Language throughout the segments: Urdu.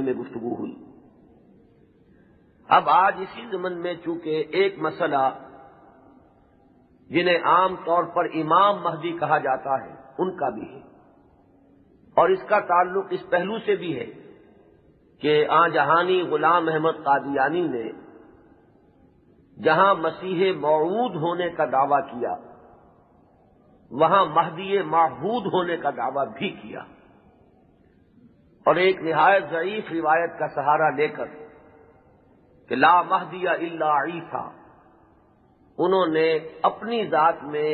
میں گفتگو ہوئی۔ اب آج اسی ضمن میں چونکہ ایک مسئلہ جنہیں عام طور پر امام مہدی کہا جاتا ہے ان کا بھی ہے، اور اس کا تعلق اس پہلو سے بھی ہے کہ آن جہانی غلام احمد قادیانی نے جہاں مسیح موعود ہونے کا دعویٰ کیا وہاں مہدی معہود ہونے کا دعویٰ بھی کیا، اور ایک نہایت ضعیف روایت کا سہارا لے کر کہ لا مہدی الا عیسیٰ، انہوں نے اپنی ذات میں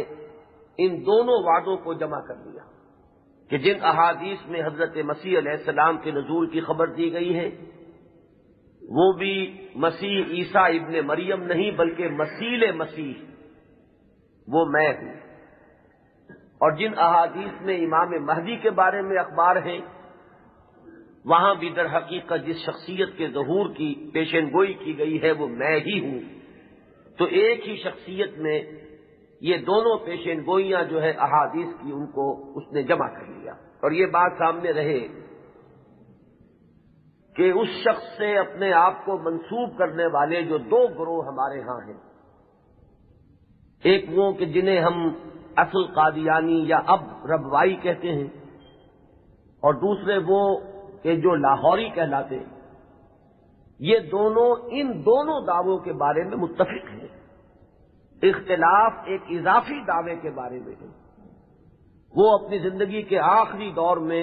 ان دونوں وعدوں کو جمع کر دیا کہ جن احادیث میں حضرت مسیح علیہ السلام کے نزول کی خبر دی گئی ہے وہ بھی مسیح عیسیٰ ابن مریم نہیں بلکہ مسیح وہ میں ہوں، اور جن احادیث میں امام مہدی کے بارے میں اخبار ہیں وہاں بھی در حقیقت جس شخصیت کے ظہور کی پیشن گوئی کی گئی ہے وہ میں ہی ہوں، تو ایک ہی شخصیت میں یہ دونوں پیشن گوئیاں جو ہے احادیث کی ان کو اس نے جمع کر لیا۔ اور یہ بات سامنے رہے کہ اس شخص سے اپنے آپ کو منسوب کرنے والے جو دو گروہ ہمارے ہاں ہیں، ایک وہ کہ جنہیں ہم اصل قادیانی یا اب ربوائی کہتے ہیں، اور دوسرے وہ کہ جو لاہوری کہلاتے ہیں، یہ دونوں ان دونوں دعووں کے بارے میں متفق ہیں۔ اختلاف ایک اضافی دعوے کے بارے میں ہے، وہ اپنی زندگی کے آخری دور میں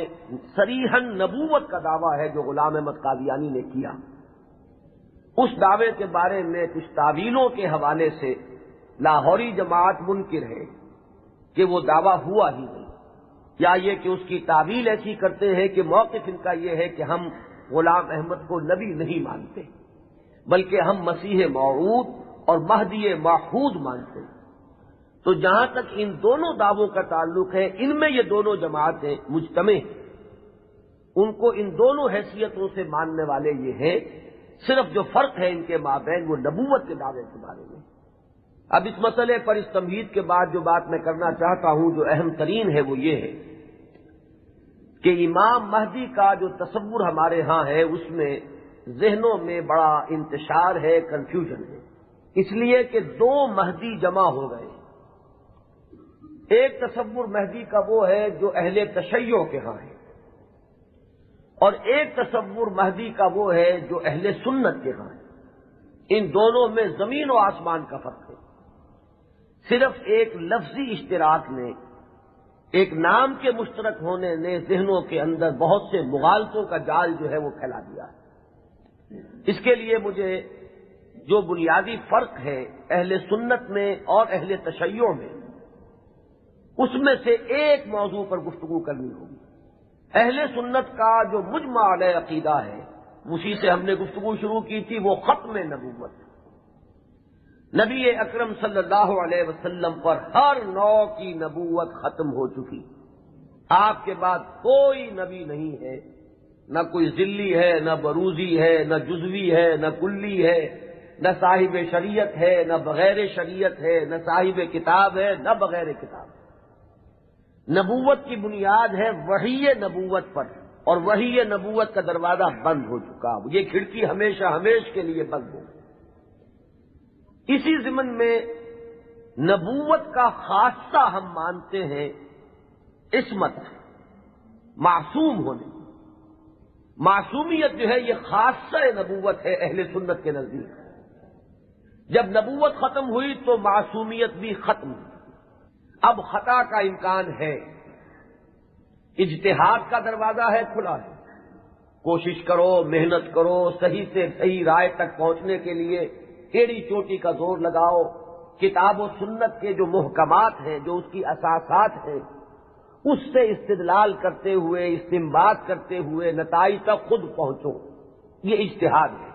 صریحاً نبوت کا دعویٰ ہے جو غلام احمد قادیانی نے کیا۔ اس دعوے کے بارے میں کچھ تعویلوں کے حوالے سے لاہوری جماعت منکر ہے کہ وہ دعویٰ ہوا ہی نہیں، یا یہ کہ اس کی تعویل ایسی کرتے ہیں کہ موقف ان کا یہ ہے کہ ہم غلام احمد کو نبی نہیں مانتے بلکہ ہم مسیح موعود اور مہدی معہود مانتے ہیں۔ تو جہاں تک ان دونوں دعووں کا تعلق ہے ان میں یہ دونوں جماعتیں مجتمع ہیں، ان کو ان دونوں حیثیتوں سے ماننے والے یہ ہیں، صرف جو فرق ہے ان کے مابین وہ نبوت کے دعوے کے بارے میں۔ اب اس مسئلے پر اس تمہید کے بعد جو بات میں کرنا چاہتا ہوں جو اہم ترین ہے وہ یہ ہے کہ امام مہدی کا جو تصور ہمارے ہاں ہے اس میں ذہنوں میں بڑا انتشار ہے، کنفیوژن ہے، اس لیے کہ دو مہدی جمع ہو گئے۔ ایک تصور مہدی کا وہ ہے جو اہل تشیع کے ہاں ہے، اور ایک تصور مہدی کا وہ ہے جو اہل سنت کے ہاں ہے۔ ان دونوں میں زمین و آسمان کا فرق ہے۔ صرف ایک لفظی اشتراک نے، ایک نام کے مشترک ہونے نے ذہنوں کے اندر بہت سے مغالطوں کا جال جو ہے وہ پھیلا دیا ہے۔ اس کے لیے مجھے جو بنیادی فرق ہے اہل سنت میں اور اہل تشیع میں، اس میں سے ایک موضوع پر گفتگو کرنی ہوگی۔ اہل سنت کا جو مجمع علیہ عقیدہ ہے اسی سے ہم نے گفتگو شروع کی تھی، وہ ختم نبوت۔ نبی اکرم صلی اللہ علیہ وسلم پر ہر نوع کی نبوت ختم ہو چکی، آپ کے بعد کوئی نبی نہیں ہے، نہ کوئی ذلی ہے، نہ بروزی ہے، نہ جزوی ہے، نہ کلی ہے، نہ صاحب شریعت ہے، نہ بغیر شریعت ہے، نہ صاحب کتاب ہے، نہ بغیر کتاب ہے۔ نبوت کی بنیاد ہے وحی نبوت پر، اور وحی نبوت کا دروازہ بند ہو چکا، یہ کھڑکی ہمیشہ ہمیش کے لیے بند ہو۔ اسی ضمن میں نبوت کا خاصہ ہم مانتے ہیں عصمت، معصوم ہونے۔ معصومیت جو ہے یہ خاصہ نبوت ہے اہل سنت کے نزدیک۔ جب نبوت ختم ہوئی تو معصومیت بھی ختم ہوئی۔ اب خطا کا امکان ہے، اجتہاد کا دروازہ ہے، کھلا ہے، کوشش کرو، محنت کرو، صحیح سے صحیح رائے تک پہنچنے کے لیے ایڑی چوٹی کا زور لگاؤ، کتاب و سنت کے جو محکمات ہیں، جو اس کی اساسات ہیں، اس سے استدلال کرتے ہوئے، استنباط کرتے ہوئے نتائج تک خود پہنچو، یہ اجتہاد ہے۔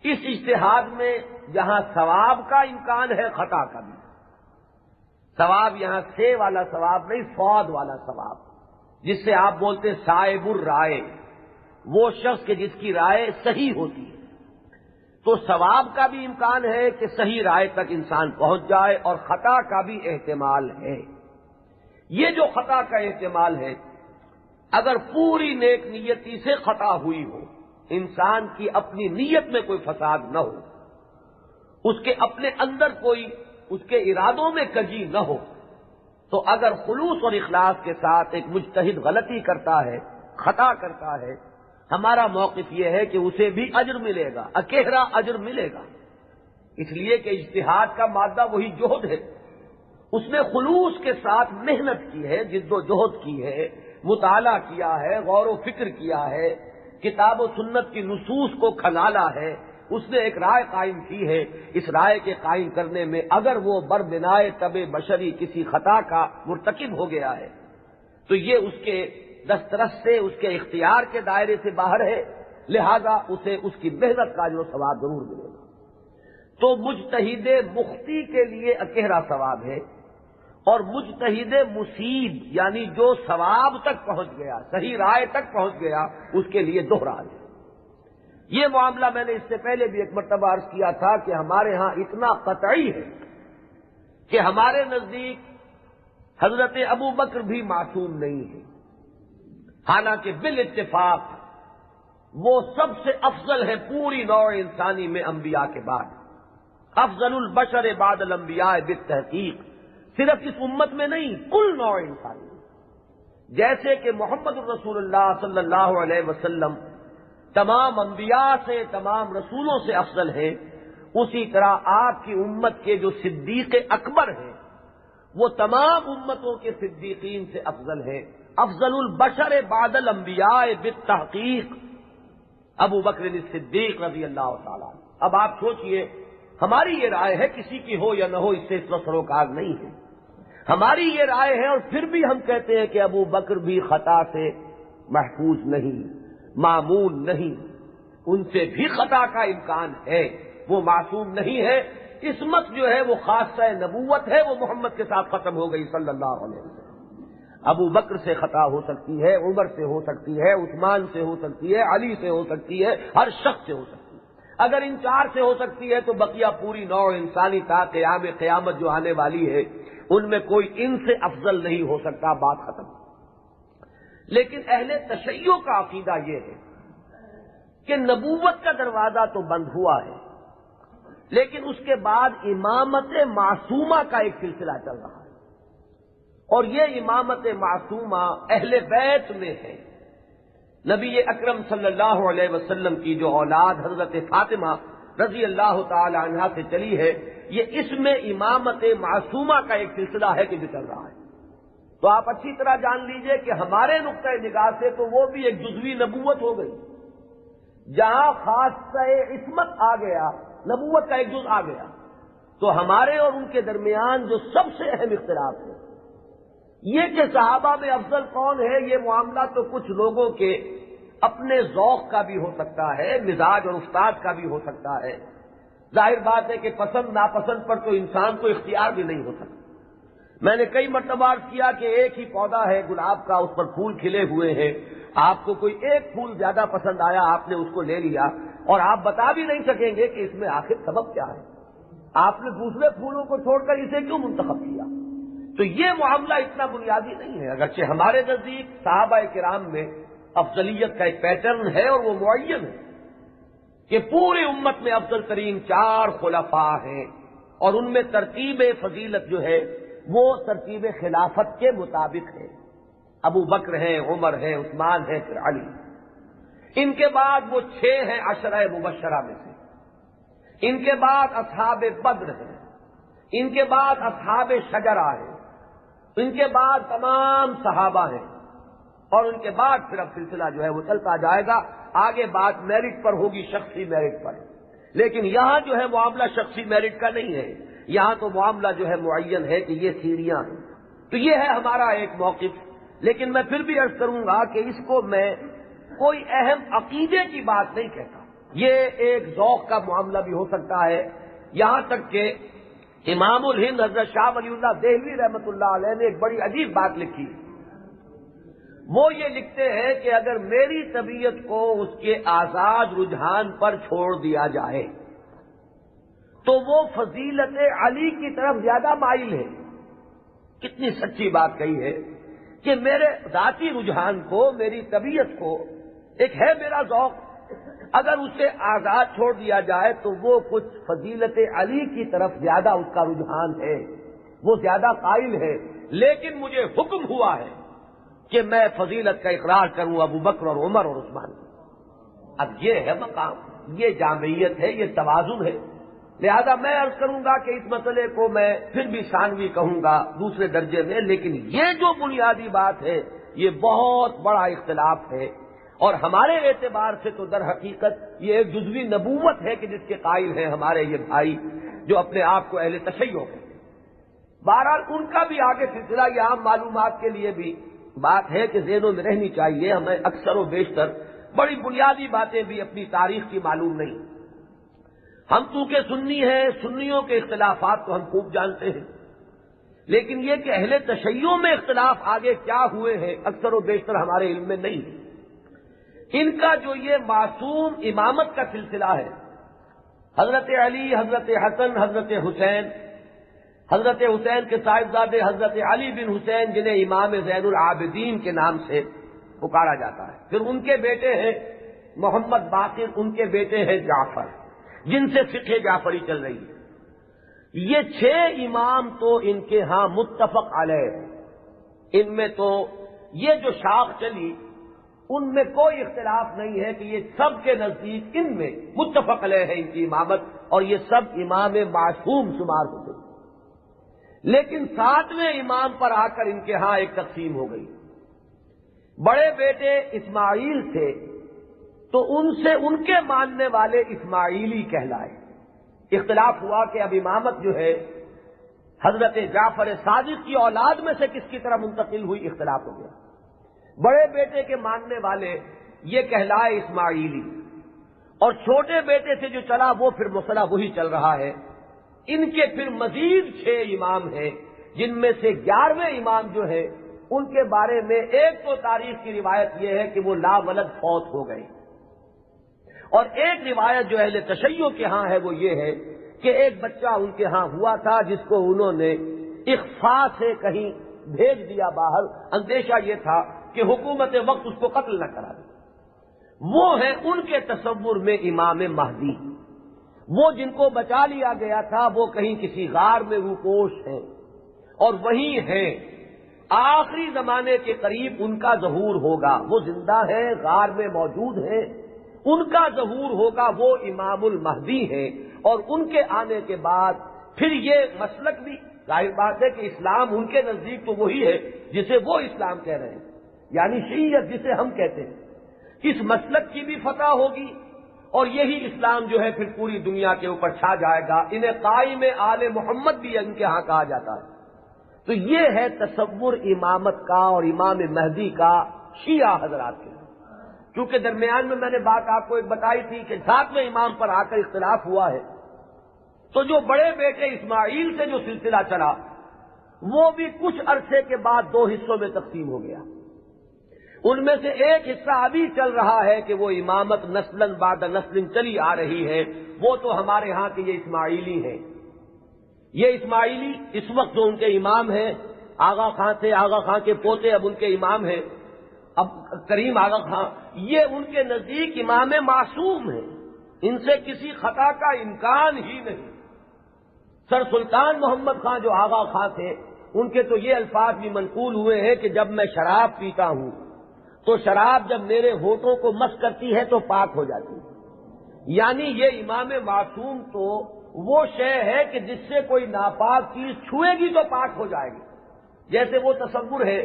اس اجتہاد میں جہاں ثواب کا امکان ہے خطا کا بھی۔ ثواب یہاں سے والا ثواب نہیں، فواد والا ثواب، جس سے آپ بولتے صائب الرائے، وہ شخص کہ جس کی رائے صحیح ہوتی ہے۔ تو ثواب کا بھی امکان ہے کہ صحیح رائے تک انسان پہنچ جائے، اور خطا کا بھی احتمال ہے۔ یہ جو خطا کا احتمال ہے، اگر پوری نیک نیتی سے خطا ہوئی ہو انسان کی اپنی نیت میں کوئی فساد نہ ہو، اس کے اپنے اندر کوئی اس کے ارادوں میں کجی نہ ہو، تو اگر خلوص اور اخلاص کے ساتھ ایک مجتہد غلطی کرتا ہے، خطا کرتا ہے، ہمارا موقف یہ ہے کہ اسے بھی اجر ملے گا، اکیرا اجر ملے گا، اس لیے کہ اجتہاد کا مادہ وہی جہد ہے، اس نے خلوص کے ساتھ محنت کی ہے، جد و جہد کی ہے، مطالعہ کیا ہے، غور و فکر کیا ہے، کتاب و سنت کی نصوص کو کھنالا ہے، اس نے ایک رائے قائم کی ہے، اس رائے کے قائم کرنے میں اگر وہ بربنائے طبع بشری کسی خطا کا مرتکب ہو گیا ہے تو یہ اس کے دسترس سے، اس کے اختیار کے دائرے سے باہر ہے، لہذا اسے اس کی محنت کا جو ثواب ضرور ملے گا۔ تو مجتہد مخطی کے لیے اکیرا ثواب ہے، اور مجتہد مصیب یعنی جو ثواب تک پہنچ گیا، صحیح رائے تک پہنچ گیا، اس کے لیے دوہرا ہے۔ یہ معاملہ میں نے اس سے پہلے بھی ایک مرتبہ عرض کیا تھا کہ ہمارے ہاں اتنا قطعی ہے کہ ہمارے نزدیک حضرت ابو بکر بھی معصوم نہیں ہے، حالانکہ بالاتفاق وہ سب سے افضل ہے پوری نوع انسانی میں انبیاء کے بعد، افضل البشر بعد الانبیاء بالتحقیق، صرف اس امت میں نہیں، کل نوع انسانی میں۔ جیسے کہ محمد الرسول اللہ صلی اللہ علیہ وسلم تمام انبیاء سے، تمام رسولوں سے افضل ہیں، اسی طرح آپ کی امت کے جو صدیق اکبر ہیں وہ تمام امتوں کے صدیقین سے افضل ہیں، افضل البشر بعد الانبیاء بالتحقیق ابو بکر الصدیق رضی اللہ تعالیٰ۔ اب آپ سوچئے، ہماری یہ رائے ہے، کسی کی ہو یا نہ ہو اس سے اس وقت سروکار نہیں ہے، ہماری یہ رائے ہے، اور پھر بھی ہم کہتے ہیں کہ ابو بکر بھی خطا سے محفوظ نہیں، معمول نہیں، ان سے بھی خطا کا امکان ہے، وہ معصوم نہیں ہے۔ عصمت جو ہے وہ خاصہ نبوت ہے، وہ محمد کے ساتھ ختم ہو گئی صلی اللہ علیہ وسلم۔ ابو بکر سے خطا ہو سکتی ہے، عمر سے ہو سکتی ہے، عثمان سے ہو سکتی ہے، علی سے ہو سکتی ہے، ہر شخص سے ہو سکتی ہے۔ اگر ان چار سے ہو سکتی ہے تو بقیہ پوری نوع انسانی تا قیام قیامت جو آنے والی ہے ان میں کوئی ان سے افضل نہیں ہو سکتا، بات ختم۔ لیکن اہل تشیع کا عقیدہ یہ ہے کہ نبوت کا دروازہ تو بند ہوا ہے، لیکن اس کے بعد امامت معصومہ کا ایک سلسلہ چل رہا ہے، اور یہ امامت معصومہ اہل بیت میں ہے۔ نبی اکرم صلی اللہ علیہ وسلم کی جو اولاد حضرت فاطمہ رضی اللہ تعالی عنہا سے چلی ہے، یہ اس میں امامت معصومہ کا ایک سلسلہ ہے کہ جو چل رہا ہے۔ تو آپ اچھی طرح جان لیجئے کہ ہمارے نقطۂ نگاہ سے تو وہ بھی ایک جزوی نبوت ہو گئی، جہاں خاصہ عصمت آ گیا، نبوت کا ایک جز آ گیا، تو ہمارے اور ان کے درمیان جو سب سے اہم اختلاف ہے یہ کہ صحابہ میں افضل کون ہے، یہ معاملہ تو کچھ لوگوں کے اپنے ذوق کا بھی ہو سکتا ہے، مزاج اور استاد کا بھی ہو سکتا ہے۔ ظاہر بات ہے کہ پسند ناپسند پر تو انسان کو اختیار بھی نہیں ہو سکتا۔ میں نے کئی مرتبہ عرض کیا کہ ایک ہی پودا ہے گلاب کا، اس پر پھول کھلے ہوئے ہیں، آپ کو کوئی ایک پھول زیادہ پسند آیا، آپ نے اس کو لے لیا، اور آپ بتا بھی نہیں سکیں گے کہ اس میں آخر سبب کیا ہے، آپ نے دوسرے پھولوں کو چھوڑ کر اسے کیوں منتخب کیا۔ تو یہ معاملہ اتنا بنیادی نہیں ہے، اگرچہ ہمارے نزدیک صحابہ کرام میں افضلیت کا ایک پیٹرن ہے اور وہ معین ہے کہ پوری امت میں افضل ترین 4 خلفاء ہیں، اور ان میں ترتیب فضیلت جو ہے وہ ترتیب خلافت کے مطابق ہے۔ ابو بکر ہیں، عمر ہیں، عثمان ہیں، پھر علی۔ ان کے بعد وہ 6 ہیں عشرہ مبشرہ میں سے، ان کے بعد اصحاب بدر ہیں، ان کے بعد اصحاب شجرہ ہیں، ان کے بعد تمام صحابہ ہیں، اور ان کے بعد پھر اب سلسلہ جو ہے وہ چلتا جائے گا، آگے بات میرٹ پر ہوگی، شخصی میرٹ پر۔ لیکن یہاں جو ہے معاملہ شخصی میرٹ کا نہیں ہے، یہاں تو معاملہ جو ہے معین ہے کہ یہ سیڑھیاں ہیں۔ تو یہ ہے ہمارا ایک موقف، لیکن میں پھر بھی عرض کروں گا کہ اس کو میں کوئی اہم عقیدے کی بات نہیں کہتا، یہ ایک ذوق کا معاملہ بھی ہو سکتا ہے۔ یہاں تک کہ امام الہند حضرت شاہ ولی اللہ دہلوی رحمۃ اللہ علیہ نے ایک بڑی عجیب بات لکھی، وہ یہ لکھتے ہیں کہ اگر میری طبیعت کو اس کے آزاد رجحان پر چھوڑ دیا جائے تو وہ فضیلت علی کی طرف زیادہ مائل ہے۔ کتنی سچی بات کہی ہے کہ میرے ذاتی رجحان کو، میری طبیعت کو، ایک ہے میرا ذوق اگر اسے آزاد چھوڑ دیا جائے تو وہ کچھ فضیلت علی کی طرف زیادہ اس کا رجحان ہے، وہ زیادہ قائل ہے، لیکن مجھے حکم ہوا ہے کہ میں فضیلت کا اقرار کروں ابو بکر اور عمر اور عثمان کی۔ اب یہ ہے مقام، یہ جامعیت ہے، یہ توازن ہے۔ لہذا میں عرض کروں گا کہ اس مسئلے کو میں پھر بھی ثانوی کہوں گا، دوسرے درجے میں، لیکن یہ جو بنیادی بات ہے یہ بہت بڑا اختلاف ہے، اور ہمارے اعتبار سے تو در حقیقت یہ ایک جزوی نبوت ہے کہ جس کے قائل ہیں ہمارے یہ بھائی جو اپنے آپ کو اہل تشیع کہتے ہیں۔ بہرحال ان کا بھی آگے سلسلہ، یہ عام معلومات کے لیے بھی بات ہے کہ ذہنوں میں رہنی چاہیے ہمیں، اکثر و بیشتر بڑی بنیادی باتیں بھی اپنی تاریخ کی معلوم نہیں۔ ہم چونکہ سنی ہیں، سنیوں کے اختلافات تو ہم خوب جانتے ہیں، لیکن یہ کہ اہل تشیع میں اختلاف آگے کیا ہوئے ہیں اکثر و بیشتر ہمارے علم میں نہیں ہے۔ ان کا جو یہ معصوم امامت کا سلسلہ ہے، حضرت علی، حضرت حسن، حضرت حسین، حضرت حسین کے صاحبزادے حضرت علی بن حسین جنہیں امام زین العابدین کے نام سے پکارا جاتا ہے، پھر ان کے بیٹے ہیں محمد باقر، ان کے بیٹے ہیں جعفر، جن سے فقہ جعفری چل رہی ہے۔ یہ 6 امام تو ان کے ہاں متفق علیہ، ان میں تو یہ جو شاخ چلی ان میں کوئی اختلاف نہیں ہے کہ یہ سب کے نزدیک ان میں متفق علیہ ہے ان کی امامت، اور یہ سب امام معصوم شمار ہوتے ہیں۔ لیکن 7ویں امام پر آ کر ان کے ہاں ایک تقسیم ہو گئی۔ بڑے بیٹے اسماعیل تھے تو ان سے ان کے ماننے والے اسماعیلی کہلائے۔ اختلاف ہوا کہ اب امامت جو ہے حضرت جعفر صادق کی اولاد میں سے کس کی طرح منتقل ہوئی، اختلاف ہو گیا۔ بڑے بیٹے کے ماننے والے یہ کہلائے اسماعیلی، اور چھوٹے بیٹے سے جو چلا وہ پھر مسئلہ وہی چل رہا ہے۔ ان کے پھر مزید 6 امام ہیں، جن میں سے 11ویں امام جو ہے ان کے بارے میں ایک تو تاریخ کی روایت یہ ہے کہ وہ لا ولد فوت ہو گئے، اور ایک روایت جو اہل تشیع کے ہاں ہے وہ یہ ہے کہ ایک بچہ ان کے ہاں ہوا تھا جس کو انہوں نے اخفاء سے کہیں بھیج دیا باہر، اندیشہ یہ تھا کہ حکومت وقت اس کو قتل نہ کرا دے۔ وہ ہے ان کے تصور میں امام مہدی، وہ جن کو بچا لیا گیا تھا وہ کہیں کسی غار میں روپوش ہیں، اور وہیں ہیں، آخری زمانے کے قریب ان کا ظہور ہوگا، وہ زندہ ہیں، غار میں موجود ہیں، ان کا ظہور ہوگا، وہ امام المہدی ہیں، اور ان کے آنے کے بعد پھر یہ مسلک بھی ظاہر بات ہے کہ اسلام ان کے نزدیک تو وہی ہے جسے وہ اسلام کہہ رہے ہیں، یعنی شیعیت جسے ہم کہتے ہیں، اس مسلک کی بھی فتح ہوگی، اور یہی اسلام جو ہے پھر پوری دنیا کے اوپر چھا جائے گا۔ انہیں قائم آل محمد بھی ان کے ہاں کہا جاتا ہے۔ تو یہ ہے تصور امامت کا اور امام مہدی کا شیعہ حضرات کے، کیونکہ درمیان میں نے بات آپ کو ایک بتائی تھی کہ 7ویں امام پر آ کر اختلاف ہوا ہے، تو جو بڑے بیٹے اسماعیل سے جو سلسلہ چلا وہ بھی کچھ عرصے کے بعد 2 حصوں میں تقسیم ہو گیا۔ ان میں سے ایک حصہ ابھی چل رہا ہے کہ وہ امامت نسلاً بعد نسل چلی آ رہی ہے، وہ تو ہمارے ہاں کے یہ اسماعیلی ہیں۔ یہ اسماعیلی اس وقت جو ان کے امام ہیں، آغا خان تھے، آغا خان کے پوتے اب ان کے امام ہیں، اب کریم آغا خان، یہ ان کے نزدیک امام معصوم ہیں، ان سے کسی خطا کا امکان ہی نہیں۔ سر سلطان محمد خان جو آغا خان تھے، ان کے تو یہ الفاظ بھی منقول ہوئے ہیں کہ جب میں شراب پیتا ہوں تو شراب جب میرے ہونٹوں کو مس کرتی ہے تو پاک ہو جاتی ہے۔ یعنی یہ امام معصوم تو وہ شے ہے کہ جس سے کوئی ناپاک چیز چھوئے گی تو پاک ہو جائے گی، جیسے وہ تصور ہے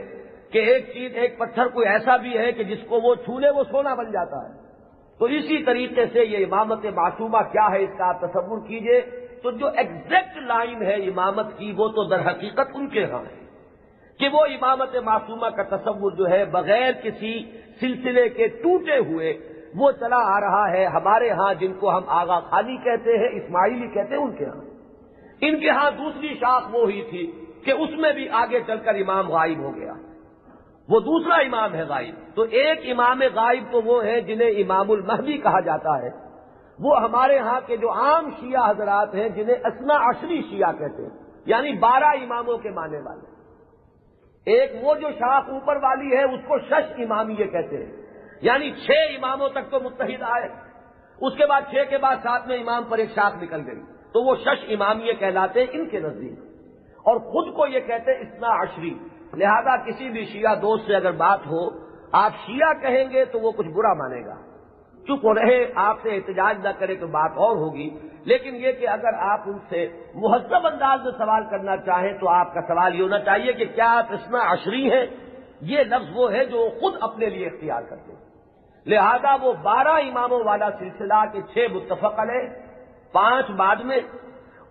کہ ایک چیز، ایک پتھر کوئی ایسا بھی ہے کہ جس کو وہ چھو لے وہ سونا بن جاتا ہے، تو اسی طریقے سے یہ امامت معصومہ کیا ہے اس کا آپ تصور کیجئے۔ تو جو ایگزیکٹ لائن ہے امامت کی وہ تو در حقیقت ان کے ہاں ہے کہ وہ امامت معصومہ کا تصور جو ہے بغیر کسی سلسلے کے ٹوٹے ہوئے وہ چلا آ رہا ہے ہمارے ہاں، جن کو ہم آغا خانی کہتے ہیں، اسماعیلی کہتے ہیں، ان کے ہاں۔ ان کے ہاں دوسری شاخ وہ ہی تھی کہ اس میں بھی آگے چل کر امام غائب ہو گیا، وہ دوسرا امام ہے غائب۔ تو ایک امام غائب تو وہ ہے جنہیں امام المہدی کہا جاتا ہے، وہ ہمارے ہاں کے جو عام شیعہ حضرات ہیں جنہیں اثنا عشری شیعہ کہتے ہیں، یعنی 12 اماموں کے ماننے والے۔ ایک وہ جو شاخ اوپر والی ہے اس کو شش امامیہ کہتے ہیں، یعنی 6 اماموں تک تو متحد آئے، اس کے بعد 6 کے بعد 7ویں امام پر ایک شاخ نکل گئی، تو وہ شش امامیہ کہلاتے ان کے نزدیک، اور خود کو یہ کہتے اثنا عشری۔ لہذا کسی بھی شیعہ دوست سے اگر بات ہو، آپ شیعہ کہیں گے تو وہ کچھ برا مانے گا، چپ رہے، آپ سے احتجاج نہ کرے تو بات اور ہوگی، لیکن یہ کہ اگر آپ ان سے مہذب انداز میں سوال کرنا چاہیں تو آپ کا سوال یہ ہونا چاہیے کہ کیا آپ اثنا عشری ہیں؟ یہ لفظ وہ ہے جو خود اپنے لیے اختیار کرتے ہیں۔ لہذا وہ 12 اماموں والا سلسلہ کے 6 متفق علیہ، 5 بعد میں،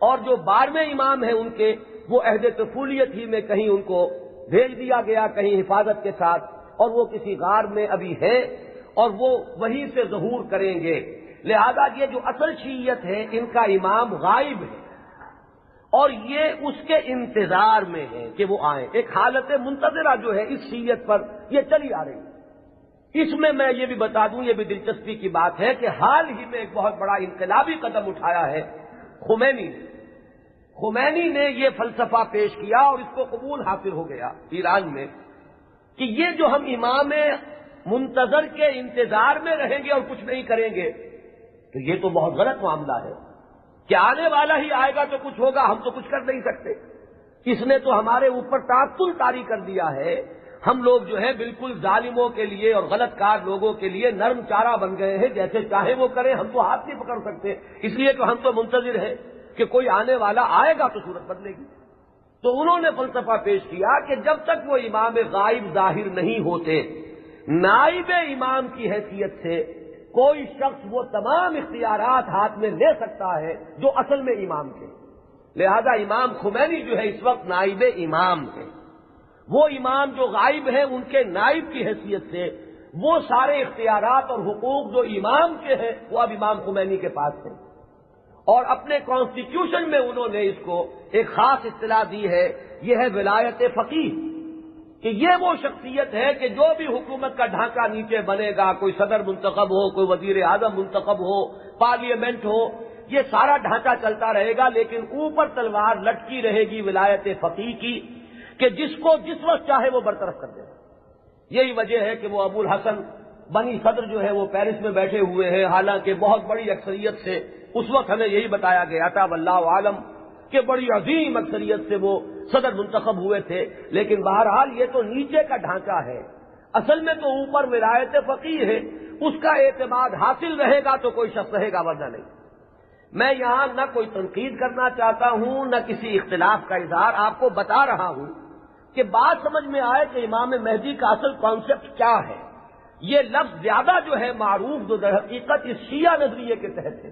اور جو 12ویں امام ہیں ان کے، وہ عہد طفولیت ہی میں کہیں ان کو بھیج دیا گیا، کہیں حفاظت کے ساتھ، اور وہ کسی غار میں ابھی ہے اور وہ وہیں سے ظہور کریں گے۔ لہذا یہ جو اصل شیعت ہے ان کا امام غائب ہے، اور یہ اس کے انتظار میں ہے کہ وہ آئیں۔ ایک حالت منتظرہ جو ہے اس شیعت پر یہ چلی آ رہی ہے۔ اس میں یہ بھی بتا دوں، یہ بھی دلچسپی کی بات ہے کہ حال ہی میں ایک بہت بڑا انقلابی قدم اٹھایا ہے خمینی نے یہ فلسفہ پیش کیا اور اس کو قبول حاصل ہو گیا ایران میں کہ یہ جو ہم امام منتظر کے انتظار میں رہیں گے اور کچھ نہیں کریں گے، تو یہ تو بہت غلط معاملہ ہے کہ آنے والا ہی آئے گا تو کچھ ہوگا، ہم تو کچھ کر نہیں سکتے۔ اس نے تو ہمارے اوپر تعطل طاری کر دیا ہے، ہم لوگ جو ہے بالکل ظالموں کے لیے اور غلط کار لوگوں کے لیے نرم چارہ بن گئے ہیں، جیسے چاہے وہ کریں، ہم تو ہاتھ نہیں پکڑ سکتے، اس لیے کہ ہم تو منتظر ہیں کہ کوئی آنے والا آئے گا تو صورت بدلے گی۔ تو انہوں نے فلسفہ پیش کیا کہ جب تک وہ امام غائب ظاہر نہیں ہوتے، نائب امام کی حیثیت سے کوئی شخص وہ تمام اختیارات ہاتھ میں لے سکتا ہے جو اصل میں امام کے۔ لہذا امام خمینی جو ہے اس وقت نائب امام ہے، وہ امام جو غائب ہیں ان کے نائب کی حیثیت سے وہ سارے اختیارات اور حقوق جو امام کے ہیں وہ اب امام خمینی کے پاس ہیں، اور اپنے کانسٹیٹیوشن میں انہوں نے اس کو ایک خاص اصطلاح دی ہے، یہ ہے ولایت فقیہ، کہ یہ وہ شخصیت ہے کہ جو بھی حکومت کا ڈھانچہ نیچے بنے گا، کوئی صدر منتخب ہو، کوئی وزیر اعظم منتخب ہو، پارلیمنٹ ہو، یہ سارا ڈھانچہ چلتا رہے گا، لیکن اوپر تلوار لٹکی رہے گی ولایت فقیہ کی، کہ جس کو جس وقت چاہے وہ برطرف کر دے۔ یہی وجہ ہے کہ وہ ابو الحسن بنی صدر جو ہے وہ پیرس میں بیٹھے ہوئے ہیں، حالانکہ بہت بڑی اکثریت سے اس وقت ہمیں یہی بتایا گیا تھا واللہ عالم کہ بڑی عظیم اکثریت سے وہ صدر منتخب ہوئے تھے، لیکن بہرحال یہ تو نیچے کا ڈھانچہ ہے، اصل میں تو اوپر ولایت فقیہ ہے، اس کا اعتماد حاصل رہے گا تو کوئی شخص رہے گا، ورنہ نہیں۔ میں یہاں نہ کوئی تنقید کرنا چاہتا ہوں نہ کسی اختلاف کا اظہار، آپ کو بتا رہا ہوں کہ بات سمجھ میں آئے کہ امام مہدی کا اصل کانسیپٹ کیا ہے۔ یہ لفظ زیادہ جو ہے معروف جو در حقیقت اس شیعہ نظریے کے تحت ہے۔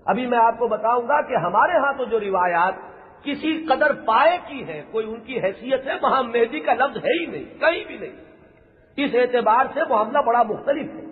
ابھی میں آپ کو بتاؤں گا کہ ہمارے ہاں تو جو روایات کسی قدر پائے کی ہے، کوئی ان کی حیثیت ہے، وہاں مہدی کا لفظ ہے ہی نہیں، کہیں بھی نہیں۔ اس اعتبار سے معاملہ بڑا مختلف ہے۔